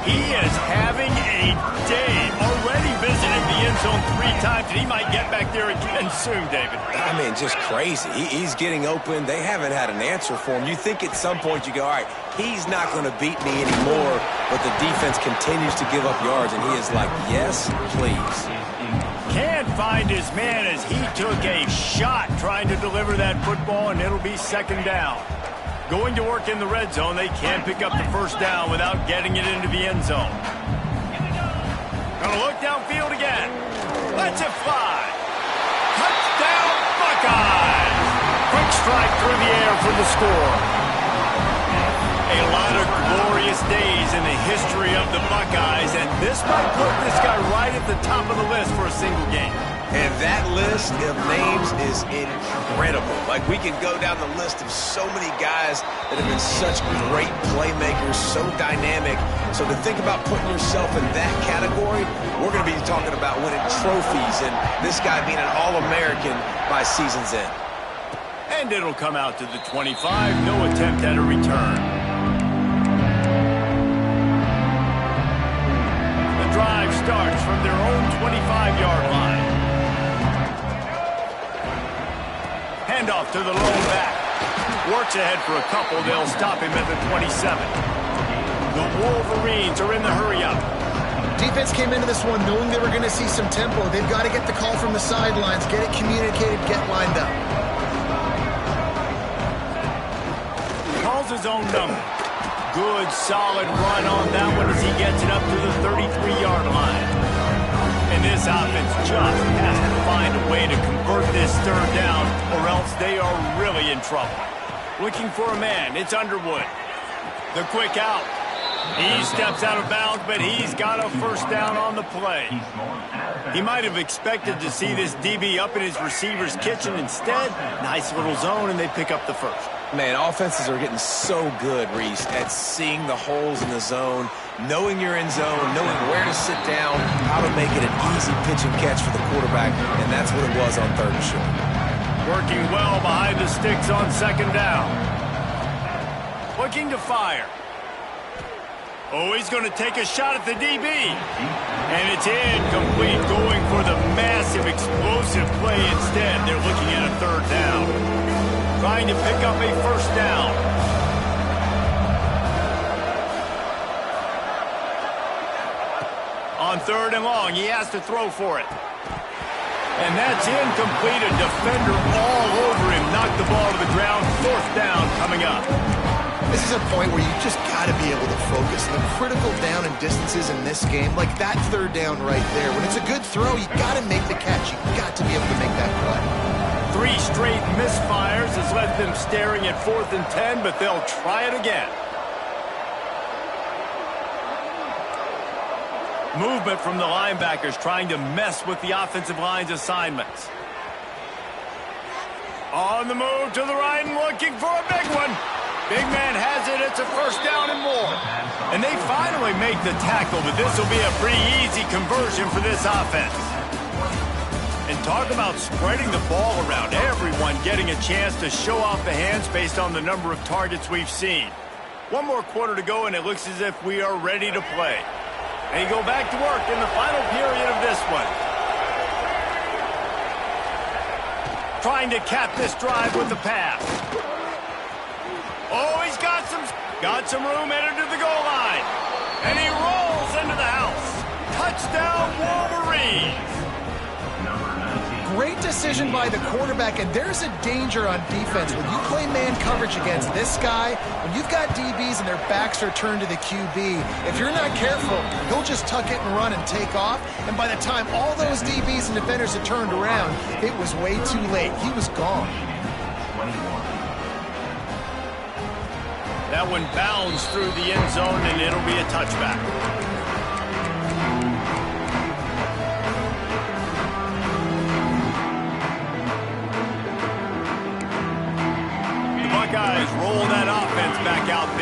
He is having a day. Already visited the end zone 3 times, and he might get back there again soon, David. I mean, just crazy. He's getting open. They haven't had an answer for him. You think at some point you go, all right, he's not going to beat me anymore, but the defense continues to give up yards, and he is like, yes, please. Can't find his man as he took a shot trying to deliver that football, and it'll be second down. Going to work in the red zone, they can't pick up the first down without getting it into the end zone. Gonna look downfield again. Lets it fly. Touchdown, Buckeyes! Quick strike through the air for the score. A lot of glorious days in the history of the Buckeyes, and this might put this guy right at the top of the list for a single game. And that list of names is incredible. Like, we can go down the list of so many guys that have been such great playmakers, so dynamic. So to think about putting yourself in that category, we're going to be talking about winning trophies and this guy being an All-American by season's end. And it'll come out to the 25. No attempt at a return. The drive starts from their own 25-yard line. Handoff to the lone back. Works ahead for a couple. They'll stop him at the 27. The Wolverines are in the hurry-up. Defense came into this one knowing they were going to see some tempo. They've got to get the call from the sidelines, get it communicated, get lined up. Calls his own number. Good, solid run on that one as he gets it up to the 33-yard line. And this offense just has to find a way to convert this third down, or else they are really in trouble. Looking for a man, it's Underwood. The quick out. He steps out of bounds, but he's got a first down on the play. He might have expected to see this DB up in his receiver's kitchen. Instead, nice little zone, and they pick up the first. Man, offenses are getting so good, Reese, at seeing the holes in the zone, knowing you're in zone, knowing where to sit down, how to make it an easy pitch and catch for the quarterback, and that's what it was on third and short. Working well behind the sticks on second down. Looking to fire. Oh, he's going to take a shot at the DB. And it's incomplete, going for the massive, explosive play instead. They're looking at a third down. Trying to pick up a first down. On third and long, he has to throw for it. And that's incomplete. A defender all over him. Knocked the ball to the ground. Fourth down coming up. This is a point where you just got to be able to focus. The critical down and distances in this game, like that third down right there. When it's a good throw, you got to make the catch. You got to be able to make that play. 3 straight misfires has left them staring at 4th and 10, but they'll try it again. Movement from the linebackers trying to mess with the offensive line's assignments. On the move to the right and looking for a big one. Big man has it. It's a first down and more. And they finally make the tackle, but this will be a pretty easy conversion for this offense. And talk about spreading the ball around. Everyone getting a chance to show off the hands based on the number of targets we've seen. One more quarter to go, and it looks as if we are ready to play. And you go back to work in the final period of this one. Trying to cap this drive with the pass. Oh, he's got some room headed to the goal line. And he rolls into the house. Touchdown, Wolverines. Great decision by the quarterback, and there's a danger on defense. When you play man coverage against this guy, when you've got DBs and their backs are turned to the QB, if you're not careful, he'll just tuck it and run and take off. And by the time all those DBs and defenders had turned around, it was way too late. He was gone. That one bounds through the end zone, and it'll be a touchback.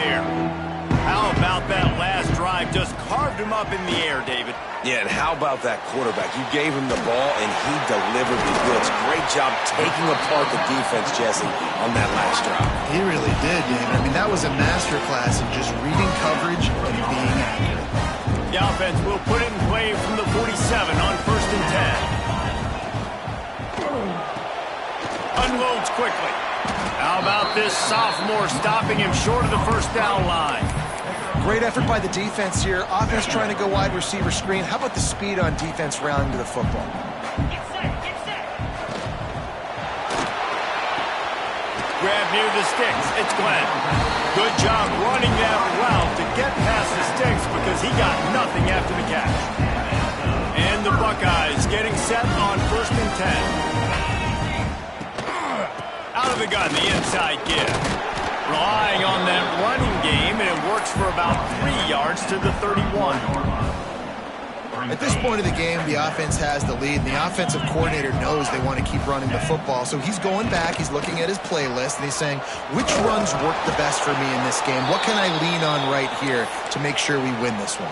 air. How about that last drive? Just carved him up in the air, David. Yeah, and how about that quarterback? You gave him the ball, and he delivered the goods. Great job taking apart the defense, Jesse, on that last drive. He really did, David. I mean, that was a masterclass in just reading coverage and being accurate. The offense will put it in play from the 47 on 1st and 10. Unloads quickly. How about this sophomore stopping him short of the first down line? Great effort by the defense here. Offense trying to go wide receiver screen. How about the speed on defense rounding to the football? Get set, get set. Grab near the sticks. It's Glenn. Good job running that route to get past the sticks because he got nothing after the catch. And the Buckeyes getting set on 1st and 10. Out of the gun, the inside give. Relying on that running game, and it works for about 3 yards to the 31. At this point of the game, the offense has the lead, and the offensive coordinator knows they want to keep running the football. So he's going back, he's looking at his playlist, and he's saying, which runs work the best for me in this game? What can I lean on right here to make sure we win this one?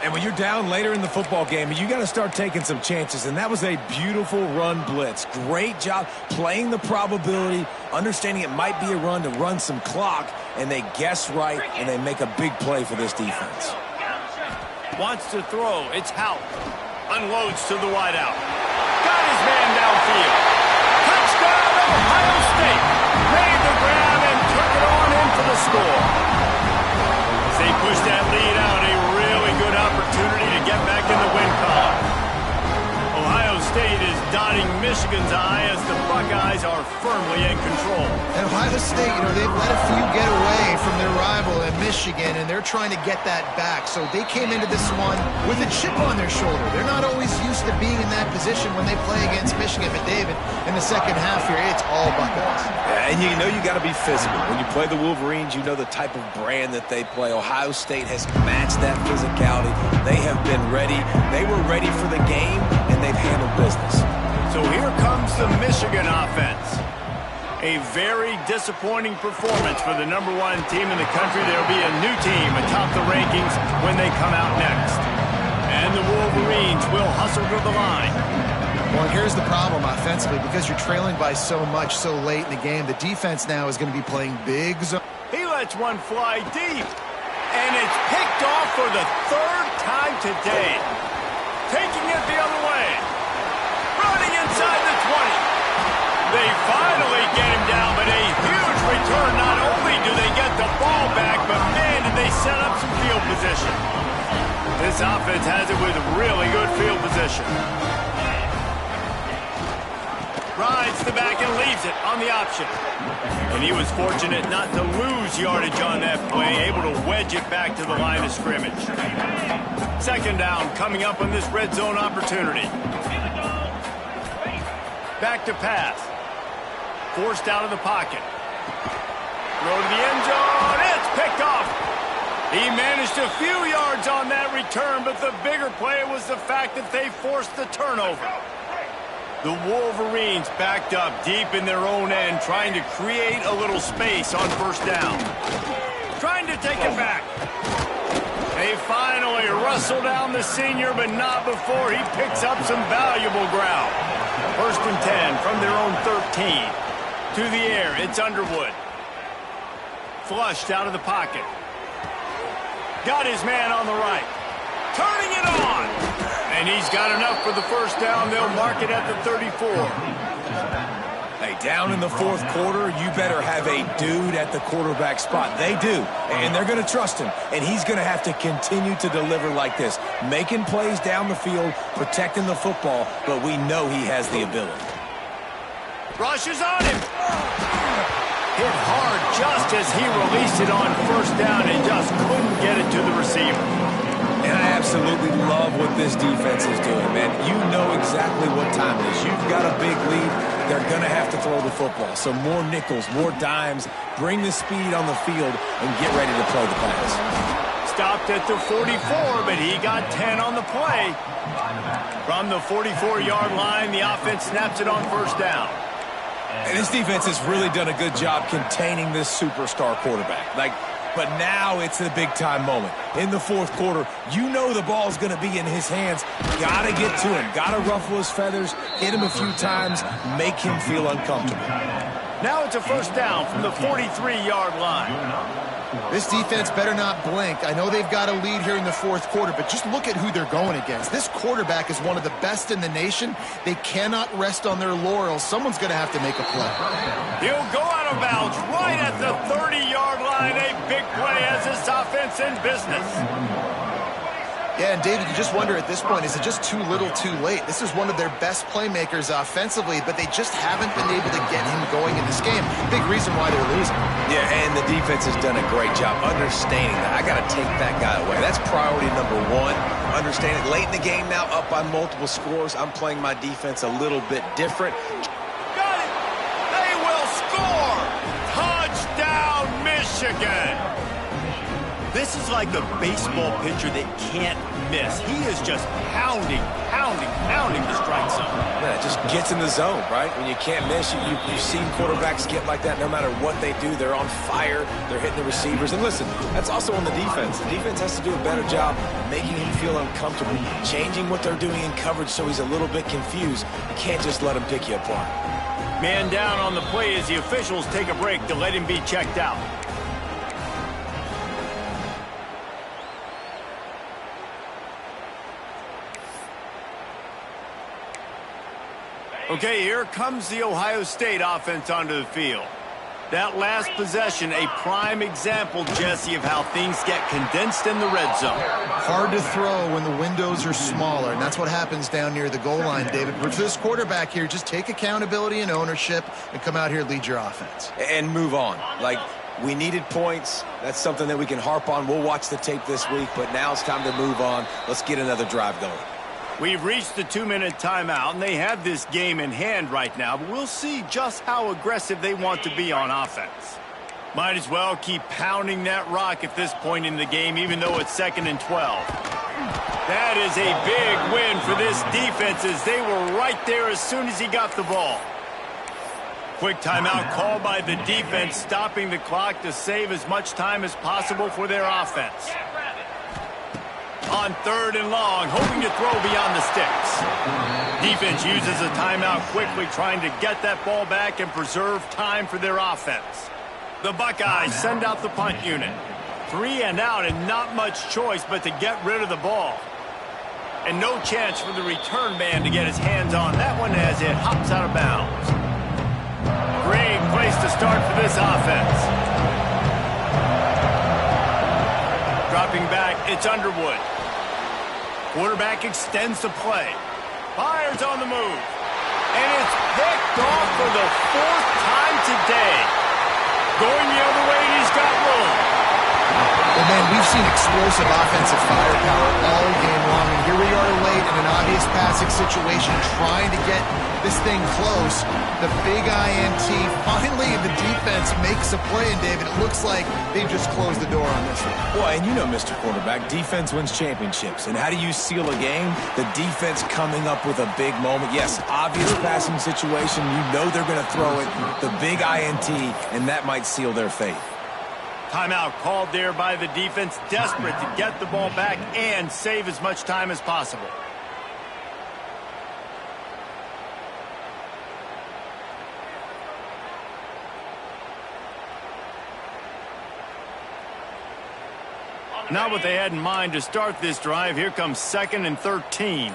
And when you're down later in the football game, you got to start taking some chances. And that was a beautiful run blitz. Great job playing the probability, understanding it might be a run to run some clock, and they guess right, and they make a big play for this defense. Wants to throw. It's Houck. Unloads to the wideout. Got his man downfield. Touchdown, Ohio State. Made the grab and took it on in for the score. As they push that lead out, a really good opportunity to get back in the win column. Ohio State is dotting Michigan's eye as the Buckeyes are firmly in control. And Ohio State, they've let a few get away from their rival in Michigan, and they're trying to get that back. So they came into this one with a chip on their shoulder. They're not always used to being in that position when they play against Michigan. But, David, in the second half here, it's all Buckeyes. Yeah, and you know you got to be physical. When you play the Wolverines, you know the type of brand that they play. Ohio State has matched that physicality. They have been ready. They were ready for the game, and they've handled business. So here comes the Michigan offense. A very disappointing performance for the #1 team in the country. There will be a new team atop the rankings when they come out next. And the Wolverines will hustle to the line. Well, and here's the problem offensively. Because you're trailing by so much so late in the game, the defense now is going to be playing big zone. He lets one fly deep. And it's picked off for the 3rd time today. Taking it the other way. Running inside the 20. They finally get him down, but a huge return. Not only do they get the ball back, but man, did they set up some field position. This offense has it with really good field position. Rides the back and leaves it on the option. And he was fortunate not to lose yardage on that play, able to wedge it back to the line of scrimmage. 2nd down coming up on this red zone opportunity. Back to pass. Forced out of the pocket. Throw to the end zone. It's picked off. He managed a few yards on that return, but the bigger play was the fact that they forced the turnover. The Wolverines backed up deep in their own end, trying to create a little space on 1st down. Trying to take it back. They finally wrestle down the senior, but not before he picks up some valuable ground. 1st and 10 from their own 13. To the air, it's Underwood. Flushed out of the pocket. Got his man on the right. Turning it on. And he's got enough for the 1st down. They'll mark it at the 34. Hey, down in the 4th quarter, you better have a dude at the quarterback spot. They do, and they're going to trust him. And he's going to have to continue to deliver like this, making plays down the field, protecting the football, but we know he has the ability. Rushes on him. Hit hard just as he released it on 1st down and just couldn't get it to the receiver. And I absolutely love what this defense is doing, man. You know exactly what time it is. You've got a big lead. They're going to have to throw the football. So more nickels, more dimes, bring the speed on the field, and get ready to play the pass. Stopped at the 44, but he got 10 on the play. From the 44-yard line, the offense snaps it on 1st down. And this defense has really done a good job containing this superstar quarterback. Like, But now it's the big-time moment. In the fourth quarter, you know the ball's going to be in his hands. Got to get to him. Got to ruffle his feathers, hit him a few times, make him feel uncomfortable. Now it's a first down from the 43-yard line. This defense better not blink. I know they've got a lead here in the fourth quarter, but just look at who they're going against. This quarterback is one of the best in the nation. They cannot rest on their laurels. Someone's going to have to make a play. He'll go out of bounds right at the 30-yard line. A big play as this offense in business. Yeah, and David, you just wonder at this point, is it just too little too late? This is one of their best playmakers offensively, but they just haven't been able to get him going in this game. Big reason why they're losing. Yeah, and the defense has done a great job understanding that. I got to take that guy away. That's priority number one. Understanding late in the game now, up by multiple scores. I'm playing my defense a little bit different. Got it! They will score! Touchdown, Michigan! This is like a baseball pitcher that can't miss. He is just pounding the strike zone. Yeah, it just gets in the zone, right? When you can't miss, you've seen quarterbacks get like that no matter what they do. They're on fire. They're hitting the receivers. And listen, that's also on the defense. The defense has to do a better job making him feel uncomfortable, changing what they're doing in coverage so he's a little bit confused. You can't just let him pick you apart. Man down on the play as the officials take a break to let him be checked out. Okay, here comes the Ohio State offense onto the field. That last possession, a prime example, Jesse, of how things get condensed in the red zone. Hard to throw when the windows are smaller, and that's what happens down near the goal line, David. But for this quarterback here, just take accountability and ownership and come out here and lead your offense. And move on. Like, we needed points. That's something that we can harp on. We'll watch the tape this week, but now it's time to move on. Let's get another drive going. We've reached the 2-minute timeout, and they have this game in hand right now, but we'll see just how aggressive they want to be on offense. Might as well keep pounding that rock at this point in the game, even though it's 2nd and 12. That is a big win for this defense as they were right there as soon as he got the ball. Quick timeout called by the defense, stopping the clock to save as much time as possible for their offense. On 3rd and long, hoping to throw beyond the sticks. Defense uses a timeout quickly, trying to get that ball back and preserve time for their offense. The Buckeyes send out the punt unit. 3 and out and not much choice but to get rid of the ball. And no chance for the return man to get his hands on that one as it hops out of bounds. Great place to start for this offense. Dropping back, it's Underwood. Quarterback extends the play. Fires on the move. And it's picked off for the 4th time today. Going the other way, and he's got room. Well, man, we've seen explosive offensive firepower all game long, and here we are late in an obvious passing situation trying to get this thing close. The big INT, finally the defense makes a play, and David, it looks like they've just closed the door on this one. Well, and you know, Mr. Quarterback, defense wins championships. And how do you seal a game? The defense coming up with a big moment. Yes, obvious passing situation. You know they're going to throw it. The big INT, and that might seal their fate. Timeout called there by the defense, desperate to get the ball back and save as much time as possible. Not what they had in mind to start this drive. Here comes 2nd and 13.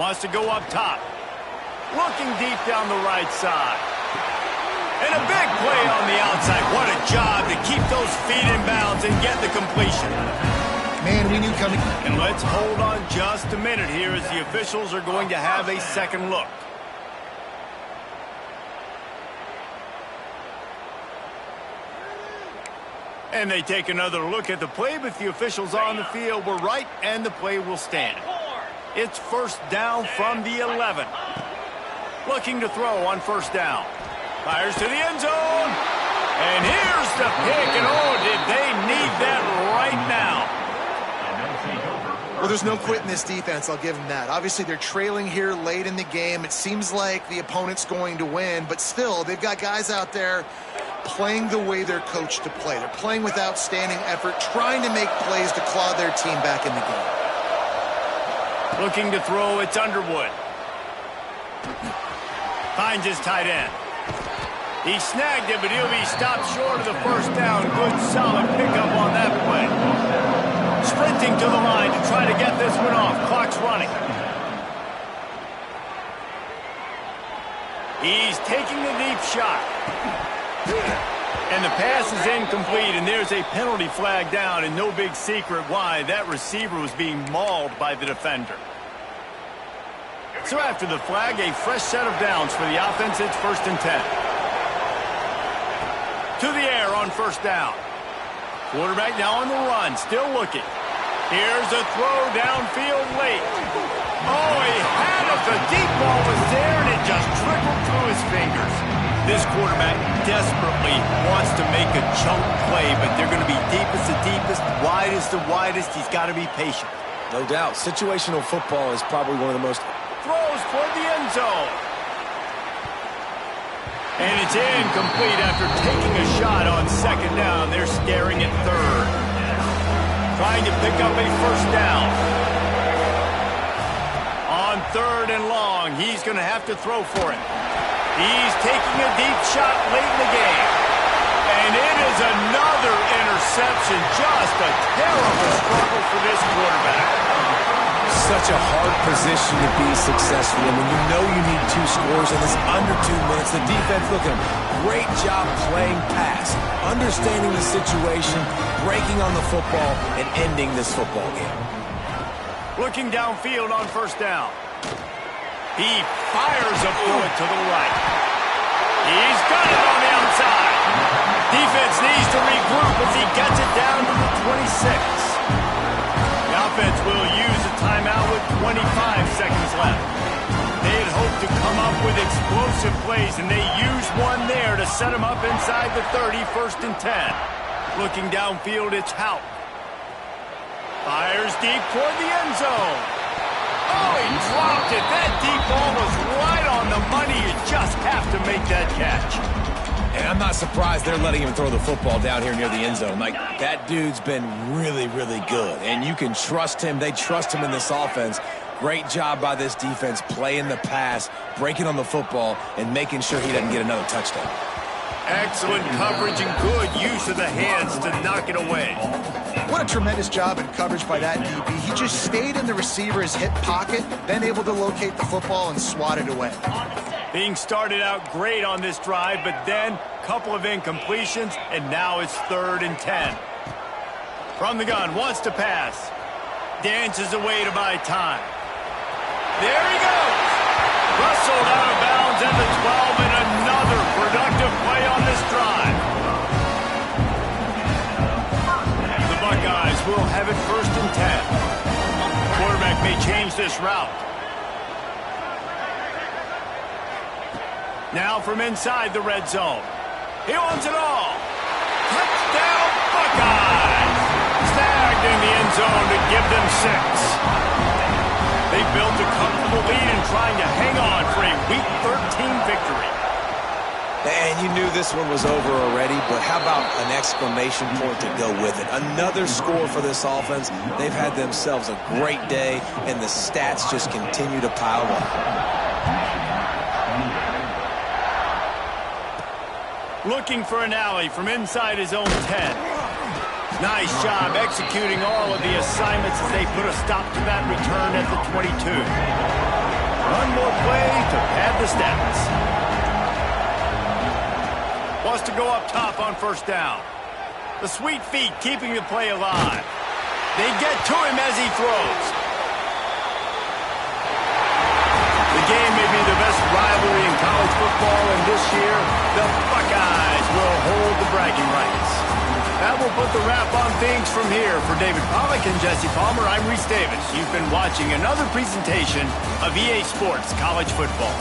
Wants to go up top. Looking deep down the right side. And a big play on the outside. What a job to keep those feet in bounds and get the completion. Man, we knew coming. And let's hold on just a minute here as the officials are going to have a second look. And they take another look at the play, but the officials on the field were right, and the play will stand. It's 1st down from the 11. Looking to throw on 1st down. Fires to the end zone. And here's the pick, and oh, did they need that right now. Well, there's no quit in this defense, I'll give them that. Obviously, they're trailing here late in the game. It seems like the opponent's going to win, but still, they've got guys out there playing the way they're coached to play. They're playing with outstanding effort, trying to make plays to claw their team back in the game. Looking to throw, it's Underwood. Finds his tight end. He snagged it, but he'll be stopped short of the first down. Good, solid pickup on that play. Sprinting to the line to try to get this one off. Clock's running. He's taking a deep shot. And the pass is incomplete, and there's a penalty flag down, and no big secret why. That receiver was being mauled by the defender. So after the flag, a fresh set of downs for the offense. It's 1st and 10. To the air on first down. Quarterback now on the run, still looking. Here's a throw downfield late. Oh, he had it. The deep ball was there, and it just trickled through his fingers. This quarterback desperately wants to make a chunk play, but they're going to be deepest to deepest, widest to widest. He's got to be patient. No doubt. Situational football is probably one of the most... Throws toward the end zone. And it's incomplete after taking a shot on second down. They're staring at third. Trying to pick up a first down. On 3rd and long, he's going to have to throw for it. He's taking a deep shot late in the game. And it is another interception. Just a terrible struggle for this quarterback. Such a hard position to be successful in when you know you need 2 scores and it's under 2 minutes. The defense, look at him. Great job playing pass, understanding the situation, breaking on the football, and ending this football game. Looking downfield on first down. He fires a bullet to the right. He's got it on the outside. Defense needs to regroup as he gets it down to the 26. The offense will use a timeout with 25 seconds left. They had hoped to come up with explosive plays, and they used one there to set them up inside the 30, 1st and 10. Looking downfield, it's Houck. Fires deep toward the end zone. Oh, he dropped it. That deep ball was right on the money. You just have to make that catch. And I'm not surprised they're letting him throw the football down here near the end zone. Like, that dude's been really, really good. And you can trust him. They trust him in this offense. Great job by this defense playing the pass, breaking on the football, and making sure he doesn't get another touchdown. Excellent coverage and good use of the hands to knock it away. What a tremendous job in coverage by that DB. He just stayed in the receiver's hip pocket, then able to locate the football and swat it away. Being started out great on this drive, but then a couple of incompletions, and now it's 3rd and 10. From the gun, wants to pass. Dances away to buy time. There he goes. Rustled out of bounds at the 12, and another productive play on this drive. The Buckeyes will have it 1st and 10. Quarterback may change this route. Now from inside the red zone. He wants it all. Touchdown, Buckeyes! Snagged in the end zone to give them 6. They built a comfortable lead and trying to hang on for a Week 13 victory. And you knew this one was over already, but how about an exclamation point to go with it? Another score for this offense. They've had themselves a great day, and the stats just continue to pile up. Looking for an alley from inside his own 10. Nice job executing all of the assignments as they put a stop to that return at the 22. One more play to pad the stats. Wants to go up top on first down. The sweet feet keeping the play alive. They get to him as he throws. The game may be the best rivalry in college football, and this year, the Buckeyes will hold the bragging rights. That will put the wrap on things from here. For David Pollack and Jesse Palmer, I'm Reese Davis. You've been watching another presentation of EA Sports College Football.